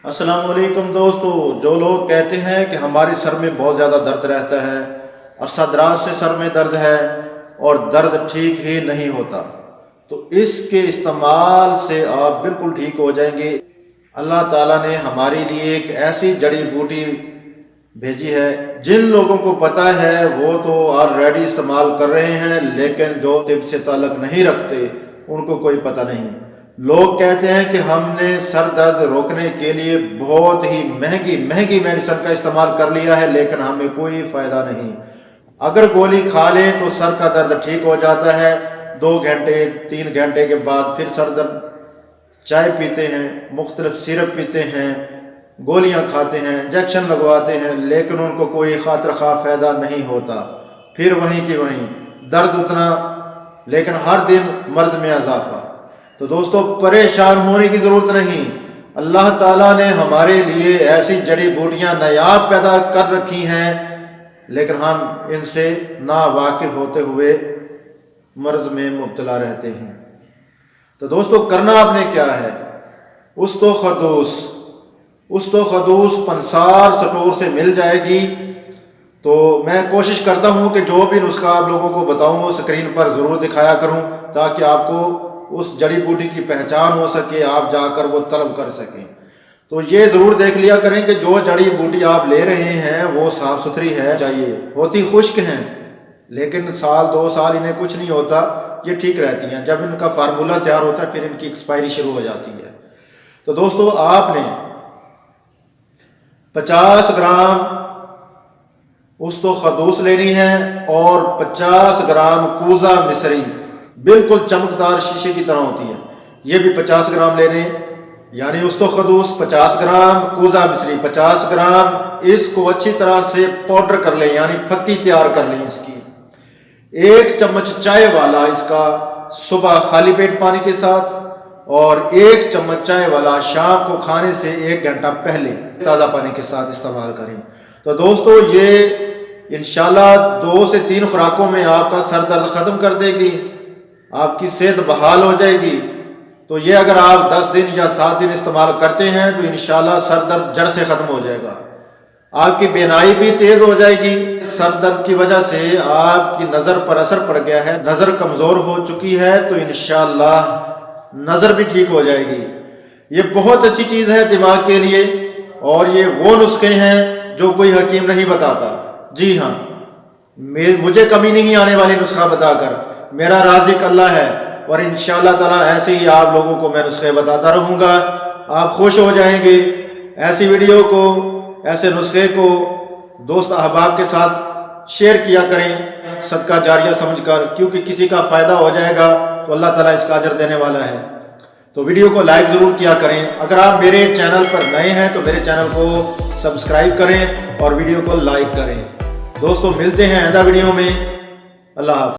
अस्सलाम वालेकुम दोस्तों। जो लोग कहते हैं कि हमारे सर में बहुत ज़्यादा दर्द रहता है, असदराज से सर में दर्द है और दर्द ठीक ही नहीं होता, तो इसके इस्तेमाल से आप बिल्कुल ठीक हो जाएंगे। अल्लाह ताला ने हमारे लिए एक ऐसी जड़ी बूटी भेजी है, जिन लोगों को पता है वो तो ऑलरेडी इस्तेमाल कर रहे हैं, लेकिन जो तिब से ताल्लुक़ नहीं रखते उनको कोई पता नहीं। लोग कहते हैं कि हमने सर दर्द रोकने के लिए बहुत ही महंगी मेडिसिन का इस्तेमाल कर लिया है, लेकिन हमें कोई फ़ायदा नहीं। अगर गोली खा लें तो सर का दर्द ठीक हो जाता है, 2 घंटे 3 घंटे के बाद फिर सर दर्द। चाय पीते हैं, मुख्तलिफ सिरप पीते हैं, गोलियां खाते हैं, इंजेक्शन लगवाते हैं, लेकिन उनको कोई खातिर खा फ़ायदा नहीं होता। फिर वहीं की वहीं दर्द उतना, लेकिन हर दिन मर्ज़ में इजाफा। तो दोस्तों, परेशान होने की ज़रूरत नहीं। अल्लाह ताला ने हमारे लिए ऐसी जड़ी बूटियां नायाब पैदा कर रखी हैं, लेकिन हम इनसे ना वाकिफ होते हुए मर्ज़ में मुब्तला रहते हैं। तो दोस्तों, करना आपने क्या है? उस्तो खदूस पंसार स्टोर से मिल जाएगी। तो मैं कोशिश करता हूं कि जो भी नुस्खा आप लोगों को बताऊं वो स्क्रीन पर ज़रूर दिखाया करूं, ताकि आपको उस जड़ी बूटी की पहचान हो सके, आप जाकर वो तलब कर सकें। तो ये ज़रूर देख लिया करें कि जो जड़ी बूटी आप ले रहे हैं वो साफ़ सुथरी है चाहिए। होती खुश्क हैं, लेकिन 1-2 साल इन्हें कुछ नहीं होता, ये ठीक रहती हैं। जब इनका फार्मूला तैयार होता है फिर इनकी एक्सपायरी शुरू हो जाती है। तो दोस्तों, आपने 50 ग्राम उस्तो खदूस लेनी है और 50 ग्राम कूजा मिसरी, बिल्कुल चमकदार शीशे की तरह होती है, ये भी 50 ग्राम लेने। यानी उस्तो खदूस 50 ग्राम, कूजा मिसरी 50 ग्राम। इसको अच्छी तरह से पाउडर कर लें, यानी फक्की तैयार कर लें इसकी। 1 चम्मच चाय वाला इसका सुबह खाली पेट पानी के साथ, और 1 चम्मच चाय वाला शाम को खाने से 1 घंटा पहले ताज़ा पानी के साथ इस्तेमाल करें। तो दोस्तों, ये इंशाल्लाह 2 से 3 खुराकों में आपका सर दर्द ख़त्म कर देगी, आपकी सेहत बहाल हो जाएगी। तो ये अगर आप 10 दिन या 7 दिन इस्तेमाल करते हैं तो इंशाल्लाह सर दर्द जड़ से ख़त्म हो जाएगा। आपकी बेनाई भी तेज़ हो जाएगी। सर दर्द की वजह से आपकी नज़र पर असर पड़ गया है, नज़र कमज़ोर हो चुकी है, तो इंशाल्लाह नज़र भी ठीक हो जाएगी। ये बहुत अच्छी चीज़ है दिमाग के लिए, और ये वो नुस्खे हैं जो कोई हकीम नहीं बताता। जी हाँ, मुझे कमी नहीं आने वाली नुस्खा बताकर। मेरा राज़िक अल्लाह है, और इंशाअल्लाह ताला ऐसे ही आप लोगों को मैं नुस्खे बताता रहूँगा। आप खुश हो जाएंगे। ऐसी वीडियो को, ऐसे नुस्खे को दोस्त अहबाब के साथ शेयर किया करें, सदका जारिया समझकर, क्योंकि किसी का फ़ायदा हो जाएगा तो अल्लाह ताला इसका अजर देने वाला है। तो वीडियो को लाइक ज़रूर किया करें। अगर आप मेरे चैनल पर नए हैं तो मेरे चैनल को सब्सक्राइब करें और वीडियो को लाइक करें। दोस्तों, मिलते हैं आइंदा वीडियो में। अल्लाह हाफ़िज़।